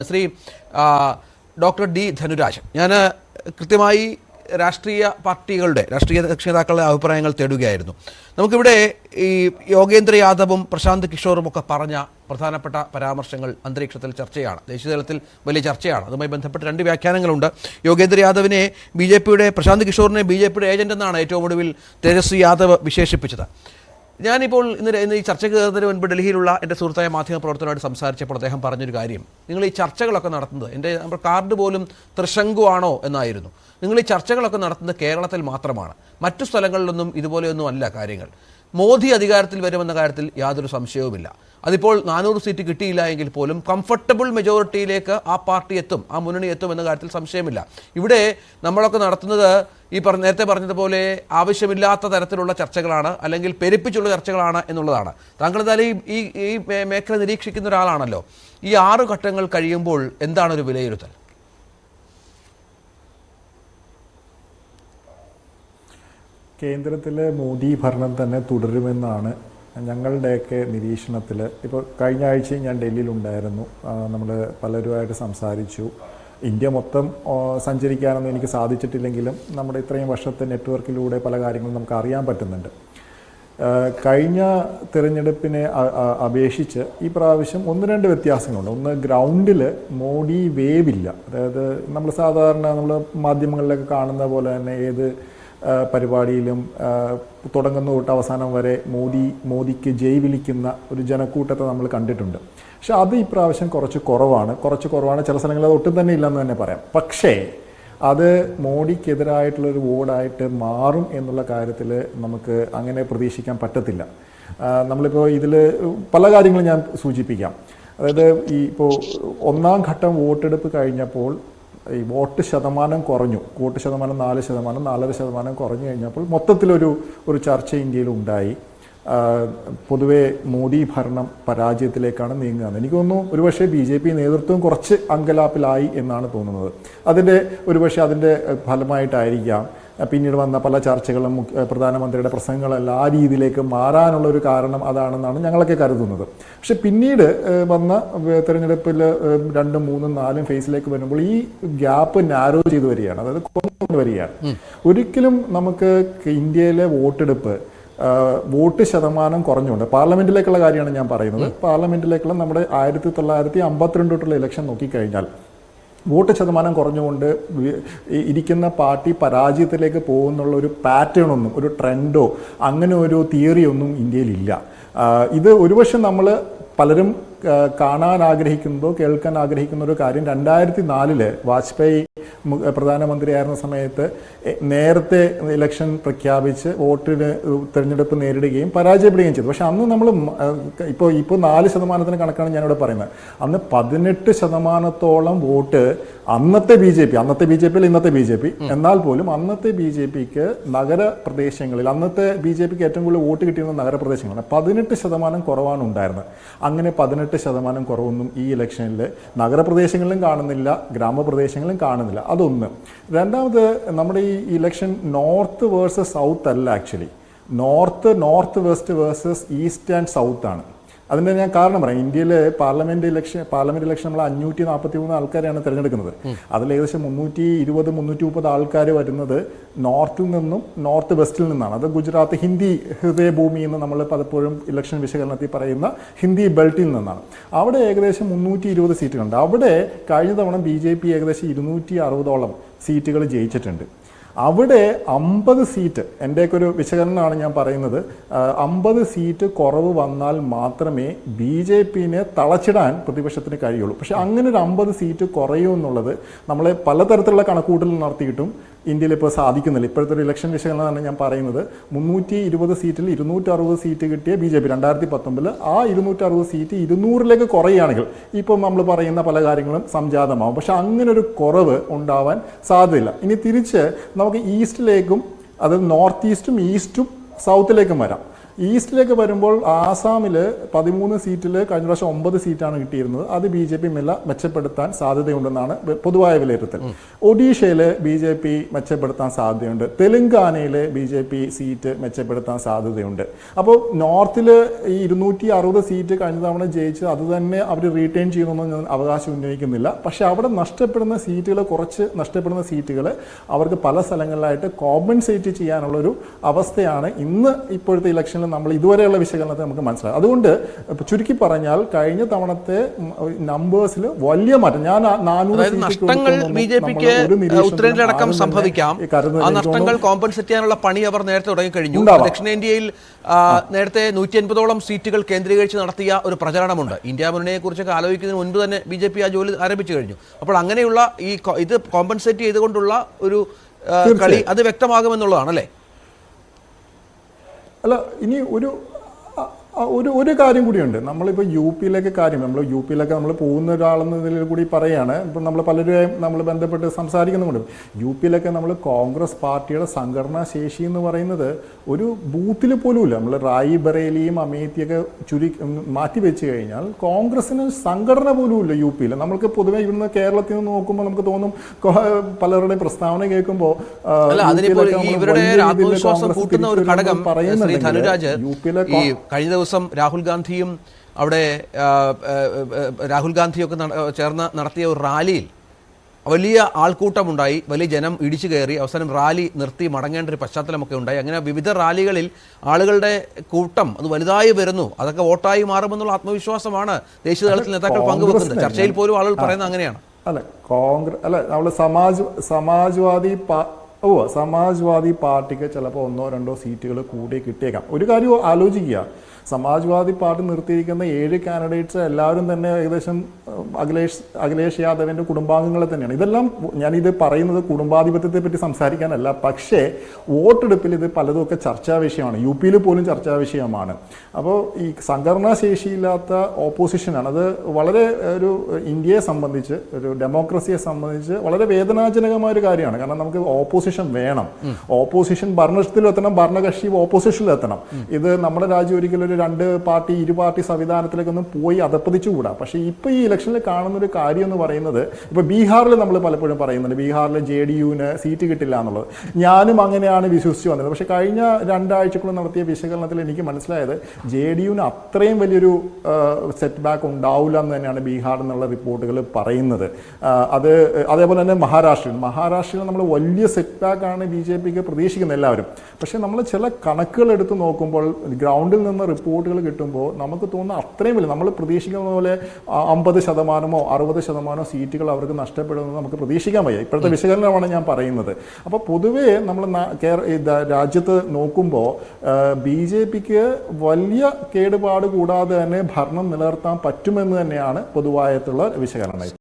Shri doctor D Dhanuraj, ഞാൻ കൃത്യമായി രാഷ്ട്രീയ പാർട്ടികളുടെ രാഷ്ട്രീയ നേതാക്കളുടെ അഭിപ്രായങ്ങൾ തേടുകയായിരുന്നു. നമുക്കിവിടെ ഈ യോഗേന്ദ്ര യാദവും പ്രശാന്ത് കിഷോറും ഒക്കെ പറഞ്ഞ പ്രധാനപ്പെട്ട പരാമർശങ്ങൾ അന്തരീക്ഷത്തിൽ ചർച്ചയാണ്, ദേശീയതലത്തിൽ വലിയ ചർച്ചയാണ്. അതുമായി ബന്ധപ്പെട്ട് രണ്ട് വ്യാഖ്യാനങ്ങളുണ്ട്. യോഗേന്ദ്ര യാദവിനെ പ്രശാന്ത് കിഷോറിനെ ബി ജെ പിയുടെ ഏജന്റ് എന്നാണ് ഏറ്റവും ഒടുവിൽ തേജസ്വി യാദവ് വിശേഷിപ്പിച്ചത്. ഞാനിപ്പോൾ ഇന്ന് ഈ ചർച്ച കയറുന്നതിന് മുൻപ് ഡൽഹിയിലുള്ള എൻ്റെ സുഹൃത്തായ മാധ്യമപ്രവർത്തകരോട് സംസാരിച്ചപ്പോൾ അദ്ദേഹം പറഞ്ഞൊരു കാര്യം, നിങ്ങൾ ഈ ചർച്ചകളൊക്കെ നടത്തുന്നത്, നമ്മുടെ കാർഡ് പോലും തൃശങ്കുവാണോ എന്നായിരുന്നു. നിങ്ങൾ ഈ ചർച്ചകളൊക്കെ നടത്തുന്നത് കേരളത്തിൽ മാത്രമാണ്, മറ്റു സ്ഥലങ്ങളിലൊന്നും ഇതുപോലെയൊന്നും അല്ല കാര്യങ്ങൾ. മോദി അധികാരത്തിൽ വരുമെന്ന കാര്യത്തിൽ യാതൊരു സംശയവുമില്ല. അതിപ്പോൾ 400 സീറ്റ് കിട്ടിയില്ല എങ്കിൽ പോലും കംഫർട്ടബിൾ മെജോറിറ്റിയിലേക്ക് ആ പാർട്ടി എത്തും, ആ മുന്നണി എത്തും എന്ന കാര്യത്തിൽ സംശയമില്ല. ഇവിടെ നമ്മളൊക്കെ നടത്തുന്നത് നേരത്തെ പറഞ്ഞതുപോലെ ആവശ്യമില്ലാത്ത തരത്തിലുള്ള ചർച്ചകളാണ്, അല്ലെങ്കിൽ പെരുപ്പിച്ചുള്ള ചർച്ചകളാണ് എന്നുള്ളതാണ്. താങ്കൾ എന്തായാലും ഈ മേഖല നിരീക്ഷിക്കുന്ന ഒരാളാണല്ലോ. ഈ 6 ഘട്ടങ്ങൾ കഴിയുമ്പോൾ എന്താണ് ഒരു വിലയിരുത്തൽ? കേന്ദ്രത്തിലെ മോദി ഭരണം തന്നെ തുടരുമെന്നാണ് ഞങ്ങളുടെയൊക്കെ നിരീക്ഷണത്തിൽ. ഇപ്പോൾ കഴിഞ്ഞ ആഴ്ചയും ഞാൻ ഡൽഹിയിലുണ്ടായിരുന്നു, നമ്മൾ പലരുമായിട്ട് സംസാരിച്ചു. ഇന്ത്യ മൊത്തം സഞ്ചരിക്കാനൊന്നും എനിക്ക് സാധിച്ചിട്ടില്ലെങ്കിലും നമ്മുടെ ഇത്രയും വർഷത്തെ നെറ്റ്വർക്കിലൂടെ പല കാര്യങ്ങളും നമുക്ക് അറിയാൻ പറ്റുന്നുണ്ട്. കഴിഞ്ഞ തിരഞ്ഞെടുപ്പിനെ അപേക്ഷിച്ച് ഈ പ്രാവശ്യം 1-2 വ്യത്യാസങ്ങളുണ്ട്. ഒന്ന്, ഗ്രൗണ്ടിൽ മോഡി വേവില്ല. അതായത് നമ്മൾ സാധാരണ നമ്മൾ മാധ്യമങ്ങളിലൊക്കെ കാണുന്ന പോലെ തന്നെ ഏത് പരിപാടിയിലും തുടങ്ങുന്ന തൊട്ട് അവസാനം വരെ മോദിക്ക് ജയ് വിളിക്കുന്ന ഒരു ജനക്കൂട്ടത്തെ നമ്മൾ കണ്ടിട്ടുണ്ട്. പക്ഷെ അത് ഈ പ്രാവശ്യം കുറച്ച് കുറവാണ്. ചില സ്ഥലങ്ങളിൽ അത് ഒട്ടും തന്നെ ഇല്ലെന്ന് തന്നെ പറയാം. പക്ഷേ അത് മോഡിക്കെതിരായിട്ടുള്ളൊരു വോട്ടായിട്ട് മാറും എന്നുള്ള കാര്യത്തിൽ നമുക്ക് അങ്ങനെ പ്രതീക്ഷിക്കാൻ പറ്റത്തില്ല. നമ്മളിപ്പോൾ ഇതിൽ പല കാര്യങ്ങളും ഞാൻ സൂചിപ്പിക്കാം. അതായത് ഇപ്പോൾ 1-ാം ഘട്ടം വോട്ടെടുപ്പ് കഴിഞ്ഞപ്പോൾ ഈ വോട്ട് ശതമാനം കുറഞ്ഞു. വോട്ട് ശതമാനം 4%, 4.5% കുറഞ്ഞു കഴിഞ്ഞപ്പോൾ മൊത്തത്തിലൊരു ചർച്ച ഇന്ത്യയിൽ ഉണ്ടായി. പൊതുവെ മോദി ഭരണം പരാജയത്തിലേക്കാണ് നീങ്ങുന്നത്. എനിക്ക് തോന്നുന്നു ഒരുപക്ഷെ BJP നേതൃത്വം കുറച്ച് അങ്കലാപ്പിലായി എന്നാണ് തോന്നുന്നത്. ഒരുപക്ഷെ അതിൻ്റെ ഫലമായിട്ടായിരിക്കാം പിന്നീട് വന്ന പല ചർച്ചകളും പ്രധാനമന്ത്രിയുടെ പ്രസംഗങ്ങളെല്ലാം ആ രീതിയിലേക്ക് മാറാനുള്ളൊരു കാരണം അതാണെന്നാണ് ഞങ്ങളൊക്കെ കരുതുന്നത്. പക്ഷെ പിന്നീട് വന്ന തെരഞ്ഞെടുപ്പിൽ 2, 3, 4 ഫേസിലേക്ക് വരുമ്പോൾ ഈ ഗ്യാപ്പ് നാരോ ചെയ്ത് വരികയാണ്, അതായത് കുറഞ്ഞുകൊണ്ട് വരികയാണ്. ഒരിക്കലും നമുക്ക് ഇന്ത്യയിലെ വോട്ട് ശതമാനം കുറഞ്ഞുകൊണ്ട്, പാർലമെന്റിലേക്കുള്ള കാര്യമാണ് ഞാൻ പറയുന്നത്, പാർലമെന്റിലേക്കുള്ള നമ്മുടെ 1952 തൊട്ടുള്ള ഇലക്ഷൻ നോക്കിക്കഴിഞ്ഞാൽ വോട്ട് ശതമാനം കുറഞ്ഞുകൊണ്ട് ഇരിക്കുന്ന പാർട്ടി പരാജയത്തിലേക്ക് പോകുന്നുള്ള ഒരു പാറ്റേൺ ഒന്നും, ഒരു ട്രെൻഡോ അങ്ങനെ ഒരു തിയറിയൊന്നും ഇന്ത്യയിലില്ല. ഇത് ഒരുപക്ഷെ നമ്മൾ പലരും കാണാൻ ആഗ്രഹിക്കുന്നതോ കേൾക്കാൻ ആഗ്രഹിക്കുന്ന ഒരു കാര്യം, 2004 വാജ്പേയി പ്രധാനമന്ത്രിയായിരുന്ന സമയത്ത് നേരത്തെ ഇലക്ഷൻ പ്രഖ്യാപിച്ച് തെരഞ്ഞെടുപ്പ് നേരിടുകയും പരാജയപ്പെടുകയും ചെയ്തു. പക്ഷെ അന്ന് നമ്മൾ ഇപ്പോൾ 4% കണക്കാണ് ഞാനിവിടെ പറയുന്നത്. അന്ന് 18% വോട്ട് അന്നത്തെ ബി ജെ പിയിൽ ഇന്നത്തെ BJP, എന്നാൽ പോലും അന്നത്തെ BJPക്ക് നഗരപ്രദേശങ്ങളിൽ, അന്നത്തെ BJPക്ക് ഏറ്റവും കൂടുതൽ വോട്ട് കിട്ടിയിരുന്ന നഗരപ്രദേശങ്ങളാണ്. 18% കുറവാണ് ഉണ്ടായിരുന്നത്. അങ്ങനെ 18% കുറവൊന്നും ഈ ഇലക്ഷനിൽ നഗരപ്രദേശങ്ങളിലും കാണുന്നില്ല, ഗ്രാമപ്രദേശങ്ങളിലും കാണുന്നില്ല. അതൊന്ന്. രണ്ടാമത്, നമ്മുടെ ഈ ഇലക്ഷൻ നോർത്ത് വേഴ്സസ് സൗത്ത് അല്ല. Actually north west versus east and south ആണ്. അതിൻ്റെ ഞാൻ കാരണം പറയാം. ഇന്ത്യയിൽ പാർലമെന്റ് ഇലക്ഷൻ നമ്മൾ 543 ആൾക്കാരെയാണ് തിരഞ്ഞെടുക്കുന്നത്. അതിൽ ഏകദേശം 320-330 ആൾക്കാർ വരുന്നത് നോർത്തിൽ നിന്നും നോർത്ത് വെസ്റ്റിൽ നിന്നാണ്. അത് ഗുജറാത്ത് ഹിന്ദി ഹൃദയഭൂമി എന്ന് നമ്മൾ പലപ്പോഴും ഇലക്ഷൻ വിശകലനത്തിൽ പറയുന്ന ഹിന്ദി ബെൽറ്റിൽ നിന്നാണ്. അവിടെ ഏകദേശം 320 സീറ്റുകളുണ്ട്. അവിടെ കഴിഞ്ഞ തവണ BJP ഏകദേശം 260ഓളം സീറ്റുകൾ ജയിച്ചിട്ടുണ്ട്. അവിടെ 50 സീറ്റ്, എൻ്റെയൊക്കെ ഒരു വിശകലനമാണ് ഞാൻ പറയുന്നത്, 50 സീറ്റ് കുറവ് വന്നാൽ മാത്രമേ BJPനെ തളച്ചിടാൻ പ്രതിപക്ഷത്തിന് കഴിയുള്ളൂ. പക്ഷെ അങ്ങനെ ഒരു 50 സീറ്റ് കുറയും എന്നുള്ളത് നമ്മളെ പലതരത്തിലുള്ള കണക്കൂട്ടൽ നടത്തിയിട്ടും ഇന്ത്യയിൽ ഇപ്പോൾ സാധിക്കുന്നില്ല. ഇപ്പോഴത്തെ ഒരു ഇലക്ഷൻ വിശകലനമാണ് ഞാൻ പറയുന്നത്. 320 സീറ്റിൽ 260 സീറ്റ് കിട്ടിയ BJP 2019 ആ 260 സീറ്റ് 200ലേക്ക് കുറയുകയാണെങ്കിൽ ഇപ്പം നമ്മൾ പറയുന്ന പല കാര്യങ്ങളും സംജാതമാവും. പക്ഷെ അങ്ങനെ ഒരു കുറവ് ഉണ്ടാവാൻ സാധ്യതയില്ല. ഇനി തിരിച്ച് നമുക്ക് ഈസ്റ്റിലേക്കും, അത് നോർത്ത് ഈസ്റ്റും സൗത്തിലേക്കും വരാം. ഈസ്റ്റിലേക്ക് വരുമ്പോൾ ആസാമിൽ 13 സീറ്റിൽ കഴിഞ്ഞ പ്രാവശ്യം 9 സീറ്റാണ് കിട്ടിയിരുന്നത്. അത് BJP മെച്ചപ്പെടുത്താൻ സാധ്യതയുണ്ടെന്നാണ് പൊതുവായ വിലയിരുത്തൽ. ഒഡീഷയിൽ BJP മെച്ചപ്പെടുത്താൻ സാധ്യതയുണ്ട്. തെലങ്കാനയിൽ BJP സീറ്റ് മെച്ചപ്പെടുത്താൻ സാധ്യതയുണ്ട്. അപ്പോൾ നോർത്തിൽ ഈ 260 സീറ്റ് കഴിഞ്ഞ തവണ ജയിച്ച് അത് തന്നെ അവർ റീറ്റെയിൻ ചെയ്യുമെന്ന് ഞാൻ അവകാശം ഉന്നയിക്കുന്നില്ല. പക്ഷെ അവിടെ നഷ്ടപ്പെടുന്ന സീറ്റുകൾ, കുറച്ച് നഷ്ടപ്പെടുന്ന സീറ്റുകൾ അവർക്ക് പല സ്ഥലങ്ങളിലായിട്ട് കോമ്പൻസേറ്റ് ചെയ്യാനുള്ളൊരു അവസ്ഥയാണ് ഇന്ന് ഇപ്പോഴത്തെ ഇലക്ഷനിൽ നമ്മൾ ഇതുവരെയുള്ള വിശകലനത്തെ നമുക്ക് മനസ്സിലാകും. അതുകൊണ്ട് ചുരുക്കി പറഞ്ഞാൽ കഴിഞ്ഞ തവണത്തെ നമ്പേഴ്സിൽ വലിയ മാറ്റം, ഞാൻ 400 നഷ്ടങ്ങൾ BJPക്ക് ഉത്തരേന്ത്യയിലടക്കം സംഭവിക്കാം. ആ നഷ്ടങ്ങൾ കോമ്പൻസേറ്റ് ചെയ്യാനുള്ള പണി അവർ നേരത്തെ തുടങ്ങിക്കഴിഞ്ഞു. ദക്ഷിണേന്ത്യയിൽ നേരത്തെ 180ഓളം സീറ്റുകൾ കേന്ദ്രീകരിച്ച് നടത്തിയ ഒരു പ്രചരണമുണ്ട്. ഇന്ത്യ മുന്നണിയെ കുറിച്ചൊക്കെ ആലോചിക്കുന്നതിന് മുൻപ് തന്നെ BJP ആ ജോലി ആരംഭിച്ചു കഴിഞ്ഞു. അപ്പോൾ അങ്ങനെയുള്ള ഇത് കോമ്പൻസേറ്റ് ചെയ്തുകൊണ്ടുള്ള ഒരു കളി അത് വ്യക്തമാകുമെന്നുള്ളതാണ് അല്ലേ? അല്ല, ഇനി ഒരു കാര്യം കൂടിയുണ്ട്. നമ്മളിപ്പോൾ UPയിലേക്ക് നമ്മൾ നമ്മൾ പോകുന്ന ഒരാളെന്നതിൽ കൂടി പറയുകയാണ്. ഇപ്പം നമ്മൾ പലരെയും നമ്മൾ ബന്ധപ്പെട്ട് സംസാരിക്കുന്നുണ്ട്. UPയിലൊക്കെ നമ്മൾ കോൺഗ്രസ് പാർട്ടിയുടെ സംഘടനാ ശേഷി എന്ന് പറയുന്നത് ഒരു ബൂത്തിൽ പോലുമില്ല. നമ്മൾ റായി ബറേലിയും അമേത്തിയൊക്കെ മാറ്റി വെച്ച് കഴിഞ്ഞാൽ കോൺഗ്രസിന് സംഘടന പോലുമില്ല UPയിൽ. നമ്മൾക്ക് പൊതുവെ ഇവിടുന്ന് കേരളത്തിൽ നിന്ന് നോക്കുമ്പോൾ നമുക്ക് തോന്നും, പലരുടെയും പ്രസ്താവന കേൾക്കുമ്പോൾ രാഹുൽ ഗാന്ധിയും അവിടെ രാഹുൽ ഗാന്ധിയൊക്കെ ചേർന്ന് നടത്തിയ ഒരു റാലിയിൽ വലിയ ആൾക്കൂട്ടമുണ്ടായി, വലിയ ജനം ഇടിച്ചു കയറി, അവസാനം റാലി നിർത്തി മടങ്ങേണ്ട ഒരു പശ്ചാത്തലമൊക്കെ ഉണ്ടായി. അങ്ങനെ വിവിധ റാലികളിൽ ആളുകളുടെ കൂട്ടം അത് വലുതായി വരുന്നു. അതൊക്കെ വോട്ടായി മാറുമെന്നുള്ള ആത്മവിശ്വാസമാണ് ദേശീയ തലത്തിൽ നേതാക്കൾ പങ്കുവെക്കുന്നത്. ചർച്ചയിൽ പോലും ആളുകൾ പറയുന്നത് അങ്ങനെയാണ്. നമ്മൾ സമാജ്വാദി പാർട്ടിക്ക് ചിലപ്പോൾ 1-2 സീറ്റുകൾ കൂടി കിട്ടിയേക്കാം. ഒരു കാര്യം ആലോചിക്കുക, സമാജ്വാദി പാർട്ടി നിർത്തിയിരിക്കുന്ന 7 കാൻഡിഡേറ്റ്സ് എല്ലാവരും തന്നെ ഏകദേശം അഖിലേഷ് യാദവിൻ്റെ കുടുംബാംഗങ്ങളെ തന്നെയാണ്. ഇതെല്ലാം ഞാനിത് പറയുന്നത് കുടുംബാധിപത്യത്തെ പറ്റി സംസാരിക്കാനല്ല, പക്ഷേ വോട്ടെടുപ്പിൽ ഇത് പലതുമൊക്കെ ചർച്ചാ വിഷയമാണ്. UPയിൽ പോലും ചർച്ചാ വിഷയമാണ്. അപ്പോൾ ഈ സംഘടനാ ശേഷിയില്ലാത്ത ഓപ്പോസിഷനാണ്. അത് വളരെ ഒരു ഇന്ത്യയെ സംബന്ധിച്ച്, ഒരു ഡെമോക്രസിയെ സംബന്ധിച്ച് വളരെ വേദനാജനകമായ ഒരു കാര്യമാണ്. കാരണം നമുക്ക് ഓപ്പോസിഷൻ വേണം. ഓപ്പോസിഷൻ ഭരണത്തിലെത്തണം, ഭരണകക്ഷി ഓപ്പോസിഷനിലെത്തണം. ഇത് നമ്മുടെ രാജ്യം ഒരിക്കലും ഒരു 2 പാർട്ടി 2 പാർട്ടി സംവിധാനത്തിലേക്കൊന്നും പോയി അതപ്പതിച്ചുകൂടാ. പക്ഷേ ഇപ്പോൾ ഈ ഇലക്ഷനിൽ കാണുന്ന ഒരു കാര്യം എന്ന് പറയുന്നത്, ഇപ്പോൾ ബീഹാറിൽ നമ്മൾ പലപ്പോഴും പറയുന്നുണ്ട് ബീഹാറിൽ JDUവിന് സീറ്റ് കിട്ടില്ല എന്നുള്ളത്. ഞാനും അങ്ങനെയാണ് വിശ്വസിച്ച് വന്നത്. പക്ഷേ കഴിഞ്ഞ 2 ആഴ്ചക്കുള്ളിൽ നടത്തിയ വിശകലനത്തിൽ എനിക്ക് മനസ്സിലായത് JDUവിന് അത്രയും വലിയൊരു സെറ്റ് ബാക്ക് ഉണ്ടാവില്ല എന്ന് തന്നെയാണ് ബീഹാറിൽ നിന്നുള്ള റിപ്പോർട്ടുകൾ പറയുന്നത്. അതേപോലെ തന്നെ മഹാരാഷ്ട്രയിൽ നമ്മൾ വലിയ സെറ്റ് ബാക്കാണ് BJPക്ക് പ്രതീക്ഷിക്കുന്നത് എല്ലാവരും. പക്ഷേ നമ്മൾ ചില കണക്കുകൾ എടുത്ത് നോക്കുമ്പോൾ, ഗ്രൗണ്ടിൽ നിന്ന് റിപ്പോർട്ടുകൾ കിട്ടുമ്പോൾ നമുക്ക് തോന്നുന്ന അത്രയും വലിയ, നമ്മൾ പ്രതീക്ഷിക്കുന്ന പോലെ 50%, 60% സീറ്റുകൾ അവർക്ക് നഷ്ടപ്പെടുമെന്ന് നമുക്ക് പ്രതീക്ഷിക്കാൻ വയ്യ. ഇപ്പോഴത്തെ വിശകലനമാണ് ഞാൻ പറയുന്നത്. അപ്പോൾ പൊതുവേ നമ്മൾ രാജ്യത്ത് നോക്കുമ്പോൾ BJPക്ക് വലിയ കേടുപാട് കൂടാതെ തന്നെ ഭരണം നിലനിർത്താൻ പറ്റുമെന്ന് തന്നെയാണ് പൊതുവായിട്ടുള്ള വിശകലനം.